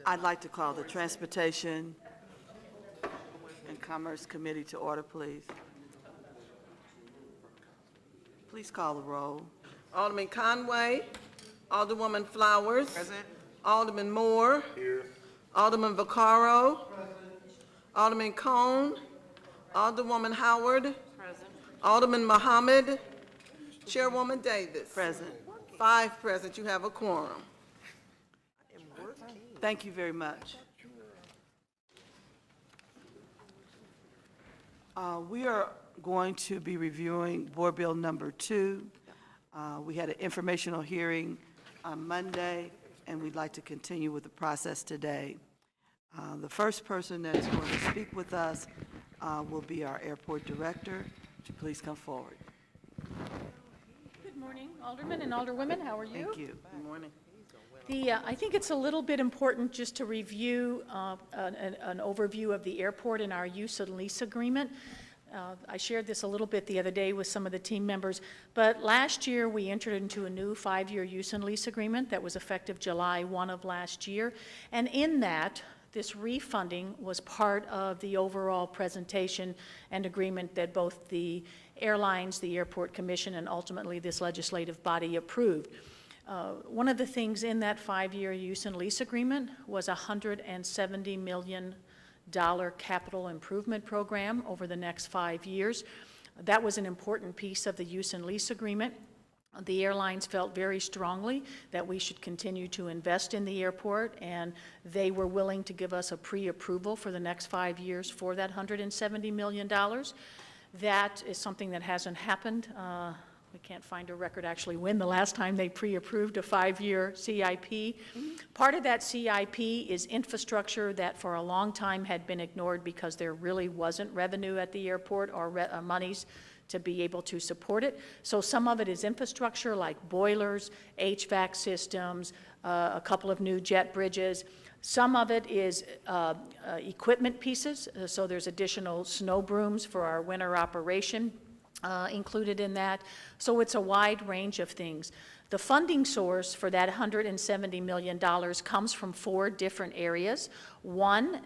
I'd like to call the Transportation and Commerce Committee to order, please. Please call the roll. Alderman Conway. Alderwoman Flowers. Present. Alderman Moore. Here. Alderman Vaccaro. Present. Alderman Cone. Alderwoman Howard. Present. Alderman Muhammad. Chairwoman Davis. Present. 5 present. You have a quorum. Thank you very much. We are going to be reviewing Board Bill number 2. We had an informational hearing on Monday, and we'd like to continue with the process today. The first person that's going to speak with us will be our airport director. Would you please come forward? Good morning, Aldermen and Alderwomen. How are you? Thank you. Good morning. I think it's a little bit important just to review an overview of the airport and our use and lease agreement. I shared this a little bit the other day with some of the team members, but last year we entered into a new 5-year use and lease agreement that was effective July 1 of last year, and in that, this refunding was part of the overall presentation and agreement that both the airlines, the Airport Commission, and ultimately this legislative body approved. One of the things in that 5-year use and lease agreement was a $170 million capital improvement program over the next 5 years. That was an important piece of the use and lease agreement. The airlines felt very strongly that we should continue to invest in the airport, and they were willing to give us a pre-approval for the next 5 years for that $170 million. That is something that hasn't happened. We can't find a record actually when the last time they pre-approved a 5-year CIP. Part of that CIP is infrastructure that for a long time had been ignored because there really wasn't revenue at the airport or monies to be able to support it. So some of it is infrastructure like boilers, HVAC systems, a couple of new jet bridges. Some of it is equipment pieces, so there's additional snow brooms for our winter operation included in that. So it's a wide range of things. The funding source for that $170 million comes from 4 different areas. One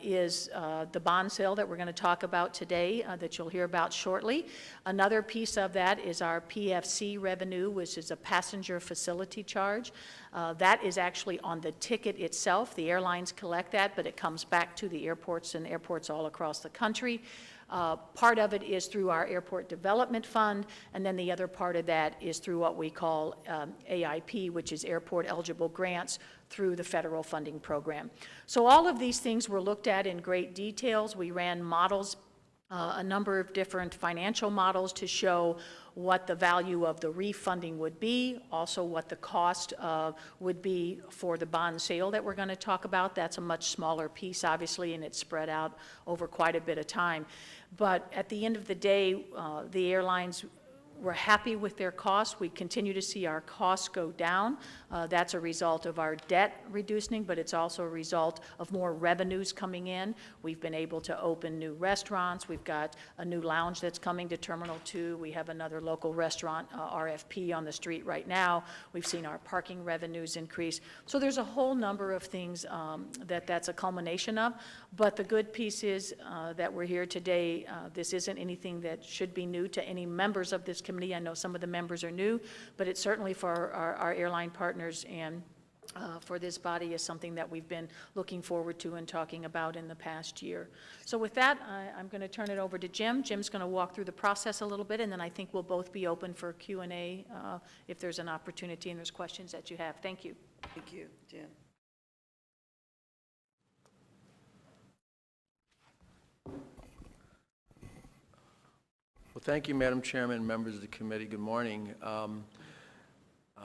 is the bond sale that we're going to talk about today that you'll hear about shortly. Another piece of that is our PFC revenue, which is a passenger facility charge. That is actually on the ticket itself. The airlines collect that, but it comes back to the airports and airports all across the country. Part of it is through our Airport Development Fund, and then the other part of that is through what we call AIP, which is Airport Eligible Grants through the federal funding program. So all of these things were looked at in great details. We ran models, a number of different financial models to show what the value of the refunding would be, also what the cost would be for the bond sale that we're going to talk about. That's a much smaller piece, obviously, and it's spread out over quite a bit of time. But at the end of the day, the airlines were happy with their costs. We continue to see our costs go down. That's a result of our debt reducing, but it's also a result of more revenues coming in. We've been able to open new restaurants. We've got a new lounge that's coming to Terminal 2. We have another local restaurant, RFP, on the street right now. We've seen our parking revenues increase. So there's a whole number of things that's a culmination of. But the good piece is that we're here today. This isn't anything that should be new to any members of this committee. I know some of the members are new, but it's certainly for our airline partners and for this body is something that we've been looking forward to and talking about in the past year. So with that, I'm going to turn it over to Jim. Jim's going to walk through the process a little bit, and then I think we'll both be open for Q&A if there's an opportunity and there's questions that you have. Thank you. Thank you, Jim. Well, thank you, Madam Chairman and members of the committee. Good morning.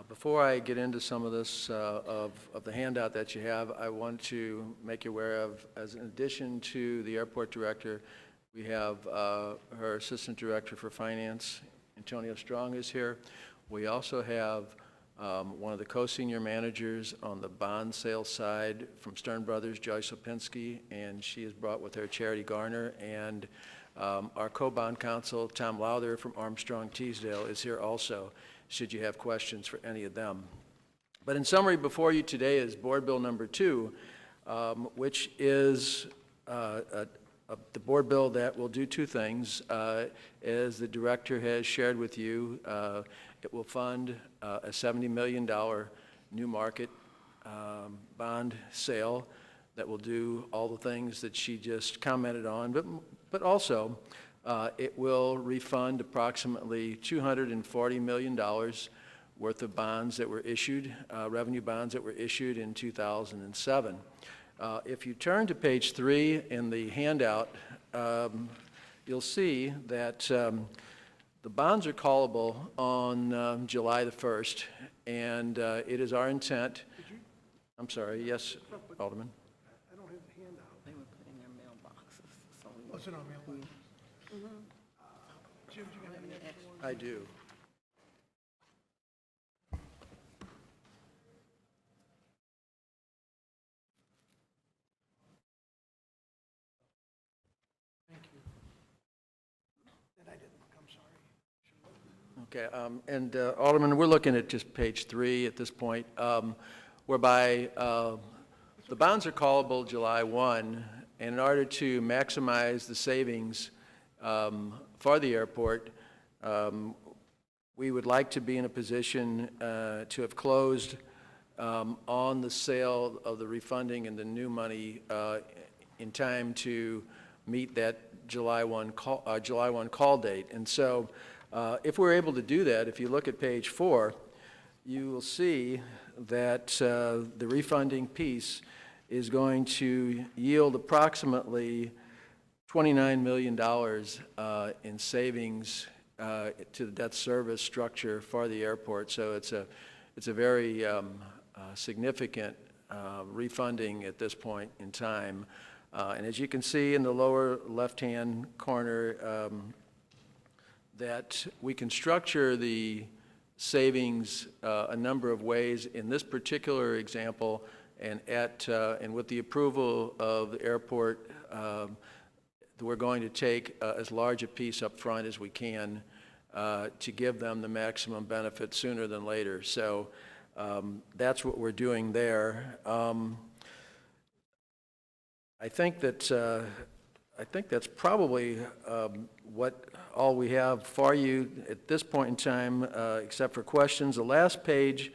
Before I get into some of this, of the handout that you have, I want to make you aware of, as in addition to the airport director, we have her assistant director for finance, Antonio Strong, is here. We also have one of the co-senior managers on the bond sales side from Stern Brothers, Joyce Opinski, and she is brought with her Charity Garner, and our co-bond counsel, Tom Lowther from Armstrong Teasdale, is here also, should you have questions for any of them. But in summary, before you today is Board Bill number 2, which is the board bill that will do two things. As the director has shared with you, it will fund a $70 million new market bond sale that will do all the things that she just commented on, but also it will refund approximately $240 million worth of bonds that were issued, revenue bonds that were issued in 2007. If you turn to page 3 in the handout, you'll see that the bonds are callable on July the 1st, and it is our intent. I'm sorry, yes, Alderman? I don't have the handout. They were put in their mailboxes, so we What's it on mailbox? Jim, do you have any extra ones? I do. Thank you. That I didn't look, I'm sorry. Okay, and Alderman, we're looking at just page 3 at this point, whereby the bonds are callable July 1, and in order to maximize the savings for the airport, we would like to be in a position to have closed on the sale of the refunding and the new money in time to meet that July 1 call date. And so if we're able to do that, if you look at page 4, you will see that the refunding piece is going to yield approximately $29 million in savings to the debt service structure for the airport. So it's a very significant refunding at this point in time. And as you can see in the lower left-hand corner, that we can structure the savings a number of ways. In this particular example, and with the approval of the airport, we're going to take as large a piece up front as we can to give them the maximum benefit sooner than later. So that's what we're doing there. I think that's probably what all we have for you at this point in time, except for questions. The last page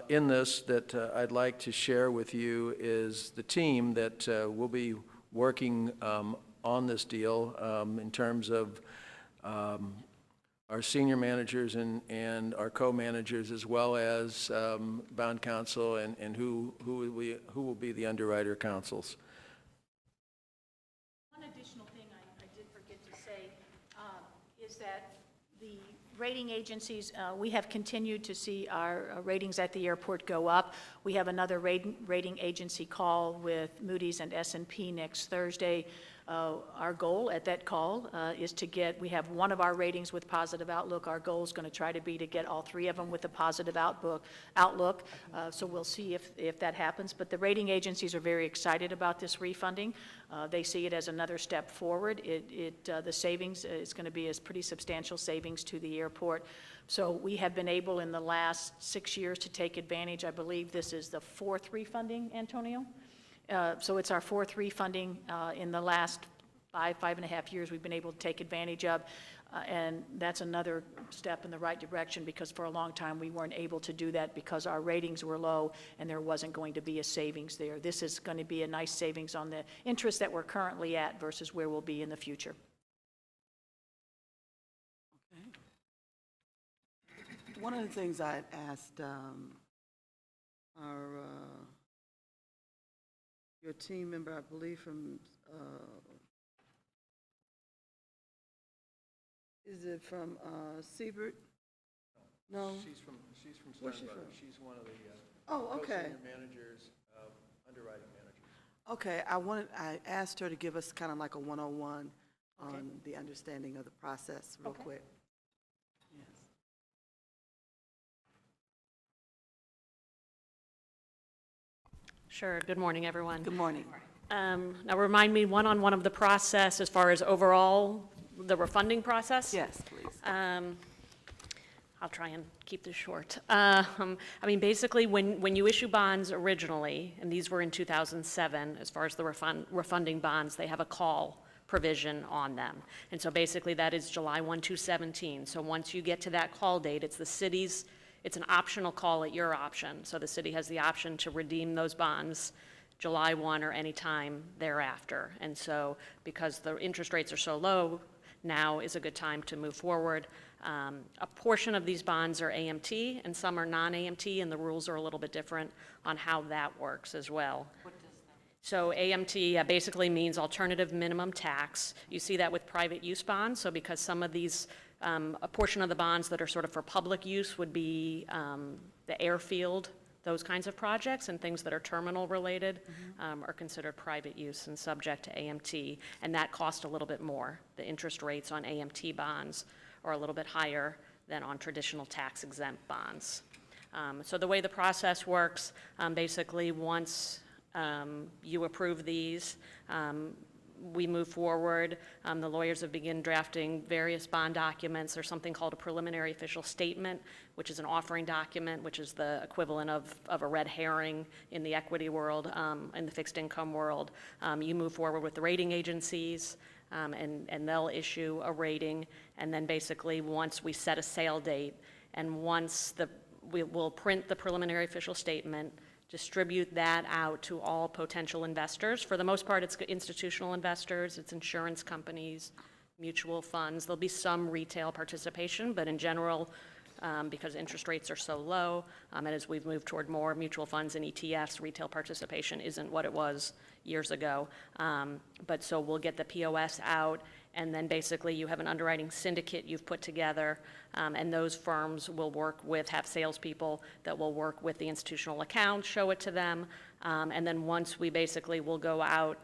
in this that I'd like to share with you is the team that will be working on this deal in terms of our senior managers and our co-managers, as well as bond counsel and who will be the underwriter counsels. One additional thing I did forget to say is that the rating agencies, we have continued to see our ratings at the airport go up. We have another rating agency call with Moody's and S&P next Thursday. Our goal at that call is to get, we have one of our ratings with positive outlook. Our goal is going to try to be to get all 3 of them with a positive outlook. So we'll see if that happens. But the rating agencies are very excited about this refunding. They see it as another step forward. The savings is going to be a pretty substantial savings to the airport. So we have been able in the last 6 years to take advantage. I believe this is the 4th refunding, Antonio? So it's our 4th refunding in the last 5.5 years we've been able to take advantage of, and that's another step in the right direction, because for a long time we weren't able to do that because our ratings were low and there wasn't going to be a savings there. This is going to be a nice savings on the interest that we're currently at versus where we'll be in the future. Okay. One of the things I asked your team member, I believe from, is it from Siebert? No? She's from Where's she Steinbrenner. from? She's one of the Okay. co-senior managers, underwriting managers. Okay, I asked her to give us kind of like a 101 on the understanding of the process real Okay. quick. Yes. Sure. Good morning, everyone. Good morning. Now, remind me one-on-one of the process as far as overall the refunding process. Yes, please. I'll try and keep this short. I mean, basically, when you issue bonds originally, and these were in 2007, as far as the refunding bonds, they have a call provision on them. And so basically, that is July 1, 2017. So once you get to that call date, it's the city's, it's an optional call at your option. So the city has the option to redeem those bonds July 1 or any time thereafter. And so because the interest rates are so low, now is a good time to move forward. A portion of these bonds are AMT and some are non-AMT, and the rules are a little bit different on how that works as well. What does that mean? So AMT basically means alternative minimum tax. You see that with private use bonds. So because some of these, a portion of the bonds that are sort of for public use would be the airfield, those kinds of projects, and things that are terminal related are considered private use and subject to AMT, and that cost a little bit more. The interest rates on AMT bonds are a little bit higher than on traditional tax exempt bonds. So the way the process works, basically once you approve these, we move forward. The lawyers have begun drafting various bond documents. There's something called a preliminary official statement, which is an offering document, which is the equivalent of a red herring in the equity world, in the fixed income world. You move forward with the rating agencies, and they'll issue a rating. And then basically once we set a sale date, and once we will print the preliminary official statement, distribute that out to all potential investors. For the most part, it's institutional investors, it's insurance companies, mutual funds. There'll be some retail participation, but in general, because interest rates are so low, and as we've moved toward more mutual funds and ETFs, retail participation isn't what it was years ago. But so we'll get the POS out, and then basically you have an underwriting syndicate you've put together, and those firms will have salespeople that will work with the institutional accounts, show it to them, and then once we basically will go out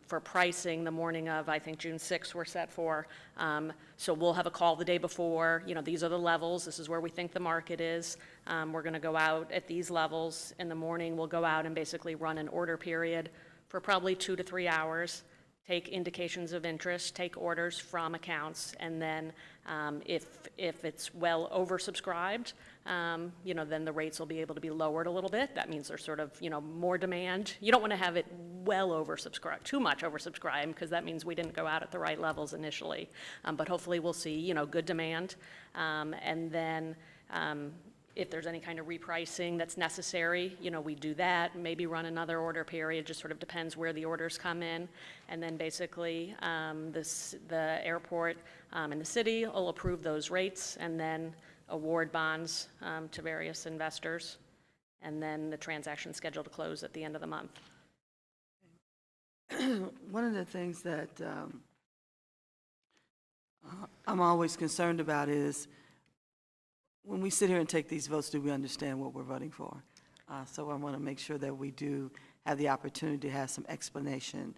for pricing the morning of, I think, June 6th we're set for. So we'll have a call the day before, these are the levels, this is where we think the market is. We're gonna go out at these levels. In the morning, we'll go out and basically run an order period for probably 2 to 3 hours, take indications of interest, take orders from accounts, and then if it's well oversubscribed, then the rates will be able to be lowered a little bit. That means there's sort of, more demand. You don't want to have it well oversubscribed, too much oversubscribed, because that means we didn't go out at the right levels initially. But hopefully we'll see, good demand. And then if there's any kind of repricing that's necessary, we do that, maybe run another order period, just sort of depends where the orders come in. And then basically the airport and the city will approve those rates and then award bonds to various investors. And then the transaction's scheduled to close at the end of the month. One of the things that I'm always concerned about is when we sit here and take these votes, do we understand what we're voting for? So I want to make sure that we do have the opportunity to have some explanation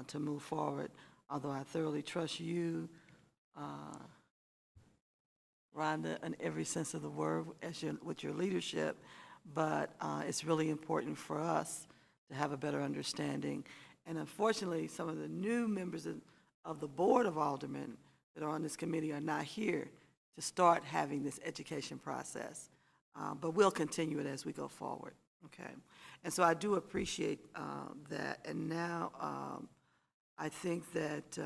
to move forward. Although I thoroughly trust you, Rhonda, in every sense of the word with your leadership, but it's really important for us to have a better understanding. And unfortunately, some of the new members of the Board of Aldermen that are on this committee are not here to start having this education process. But we'll continue it as we go forward, okay? And so I do appreciate that. And now I think that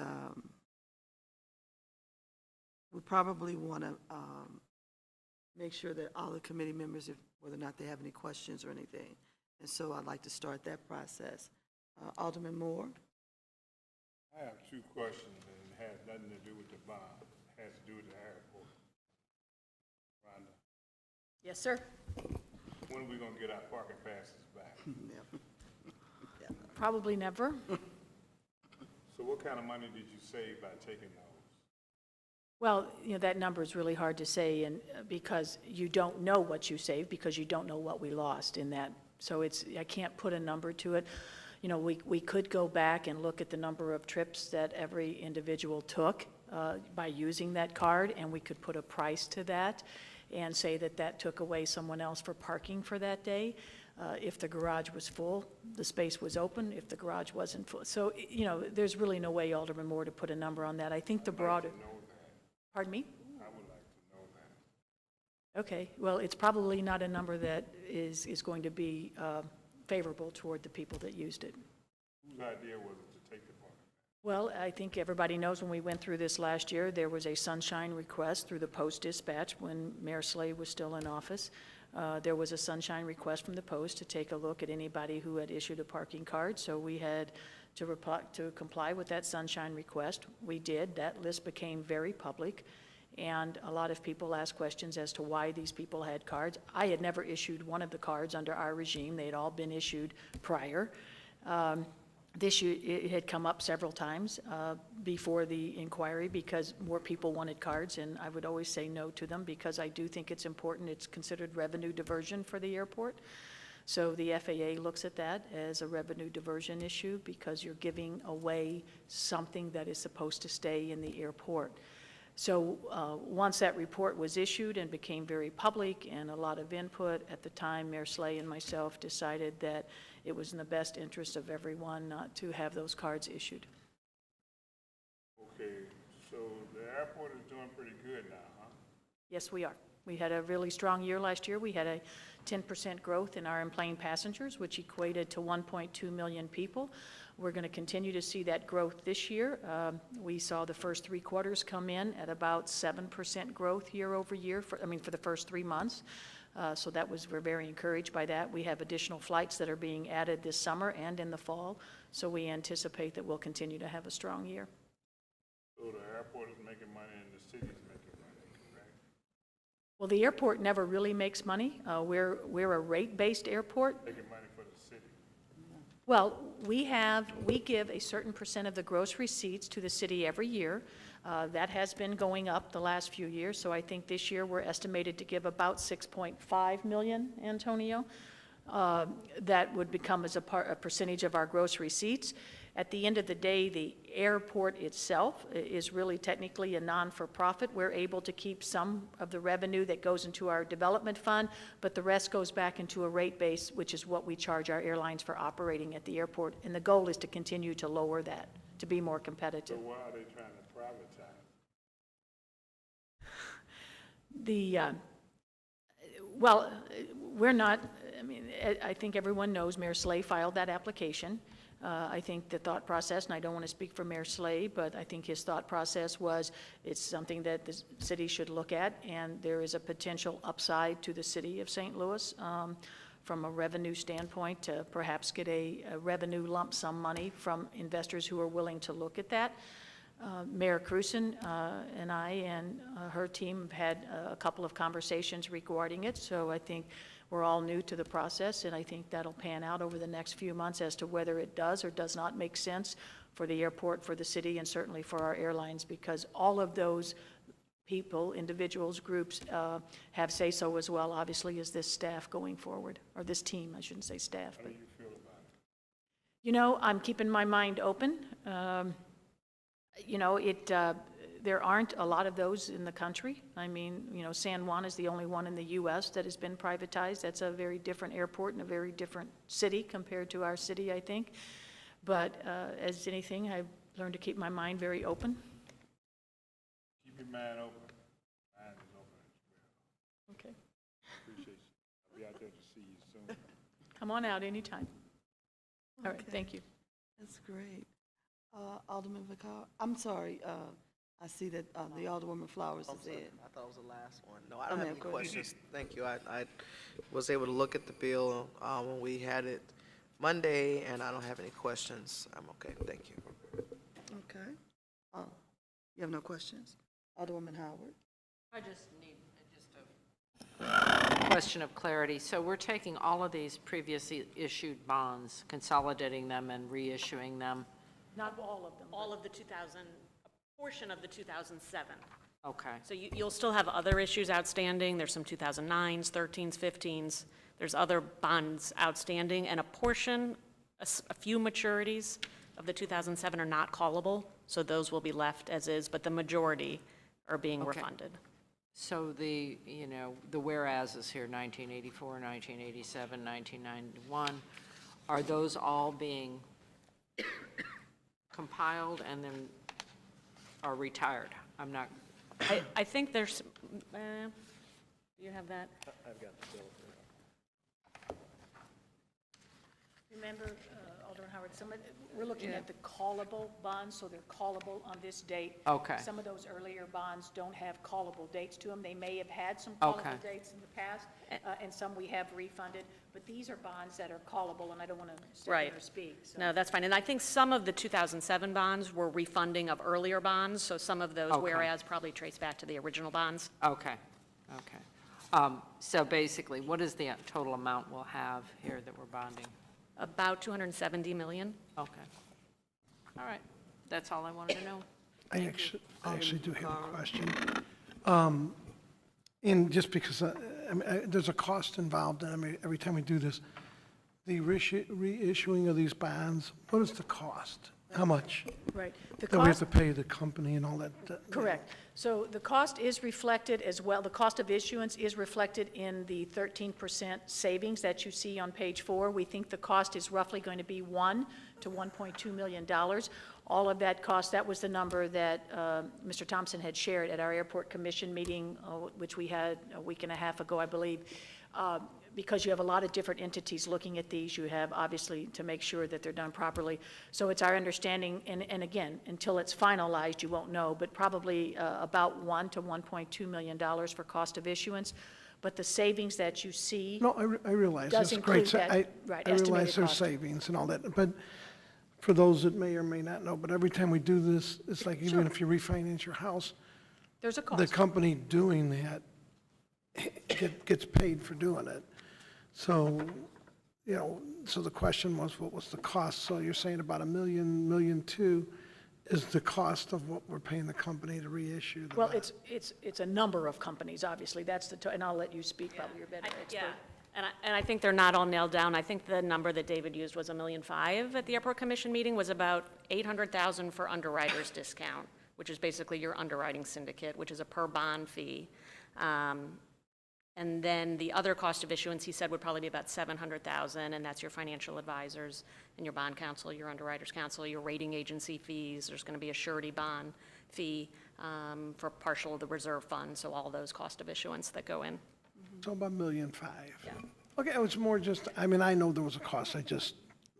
we probably want to make sure that all the committee members, whether or not they have any questions or anything. And so I'd like to start that process. Alderman Moore? I have 2 questions, and it has nothing to do with the bond. It has to do with the airport. Rhonda, Yes, sir. when are we going to get our parking passes back? Probably never. So what kind of money did you save by taking those? Well, that number is really hard to say, and because you don't know what you saved, because you don't know what we lost in that. So I can't put a number to it. We could go back and look at the number of trips that every individual took by using that card, and we could put a price to that and say that took away someone else for parking for that day. If the garage was full, the space was open. If the garage wasn't full. So, there's really no way, Alderman Moore, to put a number on that. I think the broader... Know that. Pardon me? I would like to know that. Okay, well, it's probably not a number that is going to be favorable toward the people that used it. Whose idea was it to take the park? Well, I think everybody knows when we went through this last year, there was a sunshine request through the Post-Dispatch when Mayor Slay was still in office. There was a sunshine request from the Post to take a look at anybody who had issued a parking card, so we had to comply with that sunshine request. We did. That list became very public, and a lot of people asked questions as to why these people had cards. I had never issued one of the cards under our regime. They had all been issued prior. It had come up several times before the inquiry because more people wanted cards, and I would always say no to them because I do think it's important. It's considered revenue diversion for the airport. So the FAA looks at that as a revenue diversion issue because you're giving away something that is supposed to stay in the airport. So once that report was issued and became very public and a lot of input, at the time, Mayor Slay and myself decided that it was in the best interest of everyone not to have those cards issued. Okay, so the airport is doing pretty good now, huh? Yes, we are. We had a really strong year last year. We had a 10% growth in our in-plane passengers, which equated to 1.2 million people. We're going to continue to see that growth this year. We saw the first 3 quarters come in at about 7% growth year over year, for the first 3 months. So we're very encouraged by that. We have additional flights that are being added this summer and in the fall, so we anticipate that we'll continue to have a strong year. So the airport is making money and the city is making money, correct? Well, the airport never really makes money. We're a rate-based airport. Making money for the city. Well, we give a certain percent of the gross receipts to the city every year. That has been going up the last few years, so I think this year we're estimated to give about $6.5 million, Antonio. That would become as a percentage of our gross receipts. At the end of the day, the airport itself is really technically a non-for-profit. We're able to keep some of the revenue that goes into our development fund, but the rest goes back into a rate base, which is what we charge our airlines for operating at the airport. And the goal is to continue to lower that, to be more competitive. So why are they trying to privatize? We're not, I think everyone knows Mayor Slay filed that application. I think the thought process, and I don't want to speak for Mayor Slay, but I think his thought process was it's something that the city should look at, and there is a potential upside to the city of St. Louis from a revenue standpoint to perhaps get a revenue lump sum money from investors who are willing to look at that. Mayor Cruzen and I and her team have had a couple of conversations regarding it, so I think we're all new to the process, and I think that'll pan out over the next few months as to whether it does or does not make sense for the airport, for the city, and certainly for our airlines, because all of those people, individuals, groups have say-so as well, obviously, as this staff going forward, or this team, I shouldn't say staff. How But, do you feel about it? I'm keeping my mind open. There aren't a lot of those in the country. San Juan is the only one in the U.S. that has been privatized. That's a very different airport and a very different city compared to our city, I think. But as anything, I've learned to keep my mind very open. Keep your mind open. Mine is open as well. Okay. Appreciate you. I'll be out there to see you soon. Come on out anytime. All right, Okay. thank you. That's great. Alderman Vacar, I'm sorry, I see that the Alderwoman Flowers is in. I thought it was the last one. No, I don't have any go ahead. questions. Thank you. I was able to look at the bill when we had it Monday, and I don't have any questions. I'm okay. Thank you. Okay. You have no questions? Alderwoman Howard? I just need a question of clarity. So we're taking all of these previously issued bonds, consolidating them and reissuing them. Not all of them. All of the 2000, a portion of the 2007. Okay. So you'll still have other issues outstanding. There's some 2009s, 13s, 15s. There's other bonds outstanding, and a portion, a few maturities of the 2007 are not callable, so those will be left as is, but the majority are being Okay. refunded. So the whereases here, 1984, 1987, 1991, are those all being compiled and then are retired? I'm not, I think there's, Do you have that? I've got the bill. Remember, Alderman Howard, we're looking at the callable bonds, so they're callable on this date. Okay. Some of those earlier bonds don't have callable dates to them. They may have had some Okay. callable dates in the past, and some we have refunded, but these are bonds that are callable, and I don't want to step in Right. or speak. So. No, that's fine. And I think some of the 2007 bonds were refunding of earlier bonds, so some of those Okay. whereas probably trace back to the original bonds. Okay, okay. So basically, what is the total amount we'll have here that we're bonding? About 270 million. Okay. All right, that's all I wanted to know. I actually do have a question. And just because, there's a cost involved, every time we do this, the reissuing of these bonds, what is the cost? How much? Right. The That we have cost, to pay the company and all that? correct. So the cost is reflected as well, the cost of issuance is reflected in the 13% savings that you see on page 4. We think the cost is roughly going to be $1 to $1.2 million. All of that cost, that was the number that Mr. Thompson had shared at our airport commission meeting, which we had a week and a half ago, I believe. Because you have a lot of different entities looking at these, you have obviously to make sure that they're done properly. So it's our understanding, and again, until it's finalized, you won't know, but probably about $1 to $1.2 million for cost of issuance. But the savings that you see, No, I realize, Does that's great. include that, right, I realize estimated there's cost. savings and all that, but for those that may or may not know, but every time we do this, it's like even if you refinance your house, there's a the cost. company doing that gets paid for doing it. So, so the question was, what was the cost? So you're saying about $1 million, $1.2 million is the cost of what we're paying the company to reissue the Well, bond? it's a number of companies, obviously, that's and I'll let you speak, probably you're better expert. Yeah, and I think they're not all nailed down. I think the number that David used was $1.5 million at the airport commission meeting, was about $800,000 for underwriter's discount, which is basically your underwriting syndicate, which is a per bond fee. And then the other cost of issuance, he said, would probably be about $700,000, and that's your financial advisors and your bond counsel, your underwriters counsel, your rating agency fees. There's going to be a surety bond fee for partial of the reserve fund, so all those cost of issuance that go in. So about $1.5 million. Okay, it was more just, I know there was a cost, I just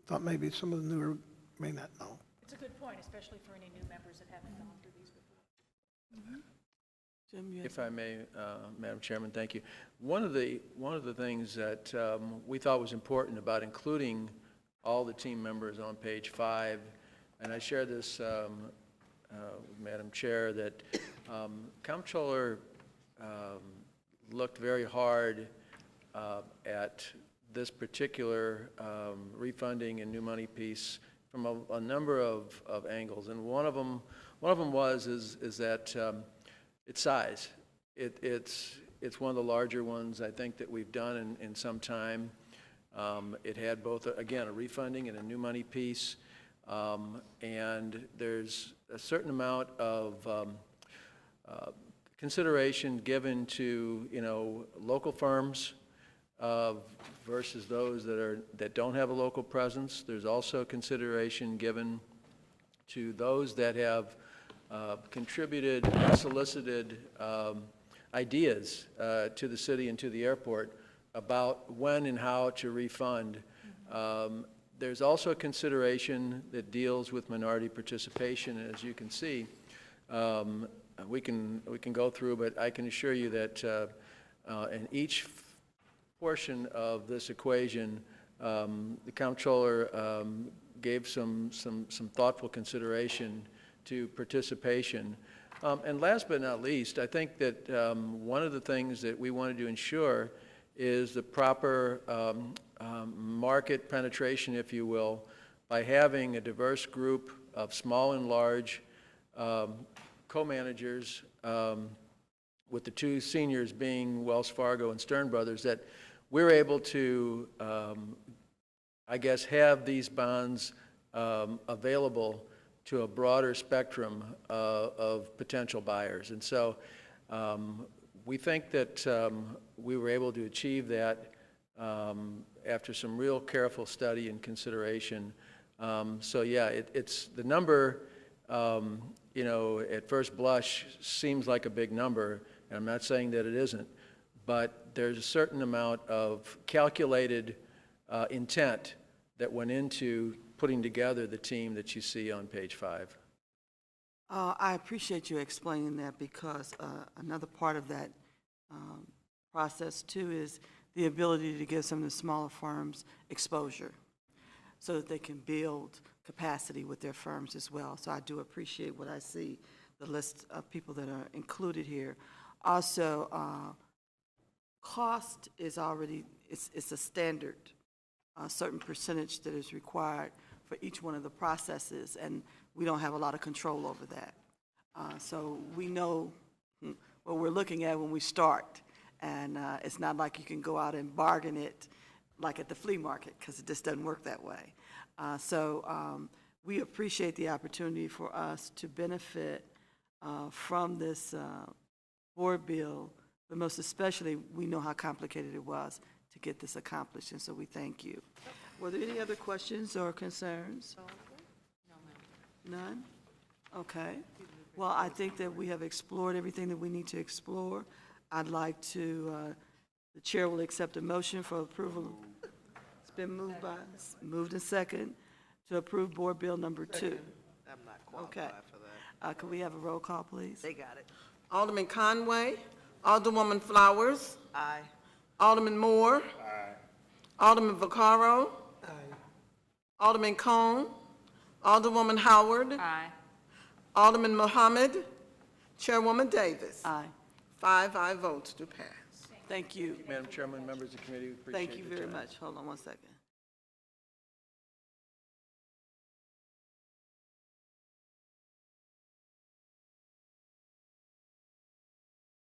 thought maybe some of the newer may not know. It's a good point, especially for any new members that haven't gone through these before. Jim, you had If I may, Madam Chairman, thank you. One of the things that we thought was important about including all the team members on page 5, and I share this, Madam Chair, that Comptroller looked very hard at this particular refunding and new money piece from a number of angles, and one of them is that its size. It's one of the larger ones I think that we've done in some time. It had both, again, a refunding and a new money piece, and there's a certain amount of consideration given to local firms versus those that don't have a local presence. There's also consideration given to those that have contributed, solicited ideas to the city and to the airport about when and how to refund. There's also a consideration that deals with minority participation, and as you can see, we can go through, but I can assure you that in each portion of this equation, the comptroller gave some thoughtful consideration to participation. And last but not least, I think that one of the things that we wanted to ensure is the proper market penetration, if you will, by having a diverse group of small and large co-managers, with the two seniors being Wells Fargo and Stern Brothers, that we're able to, I guess, have these bonds available to a broader spectrum of potential buyers. And so we think that we were able to achieve that after some real careful study and consideration. So yeah, it's the number, at first blush seems like a big number, and I'm not saying that it isn't, but there's a certain amount of calculated intent that went into putting together the team that you see on page 5. I appreciate you explaining that, because another part of that process too is the ability to give some of the smaller firms exposure so that they can build capacity with their firms as well. So I do appreciate what I see, the list of people that are included here. Also, cost is already, it's a standard, a certain percentage that is required for each one of the processes, and we don't have a lot of control over that. So we know what we're looking at when we start, and it's not like you can go out and bargain it like at the flea market, because it just doesn't work that way. So we appreciate the opportunity for us to benefit from this board bill, but most especially, we know how complicated it was to get this accomplished, and so we thank you. Were there any other questions or concerns? None? Okay. Well, I think that we have explored everything that we need to explore. I'd like to, the chair will accept a motion for approval. It's been moved and second to approve Board Bill number 2. I'm not qualified Okay. for that. Can we have a roll call, please? They got it. Alderman Conway, Alderwoman Flowers, Aye. Alderman Moore, Aye. Alderman Vaccaro, Alderman Cone, Alderwoman Howard, Aye. Alderman Mohammed, Chairwoman Davis. Aye. 5 aye votes to pass. Thank you. Madam Chairman, members of the committee, we appreciate Thank you the very time. much. Hold on one second.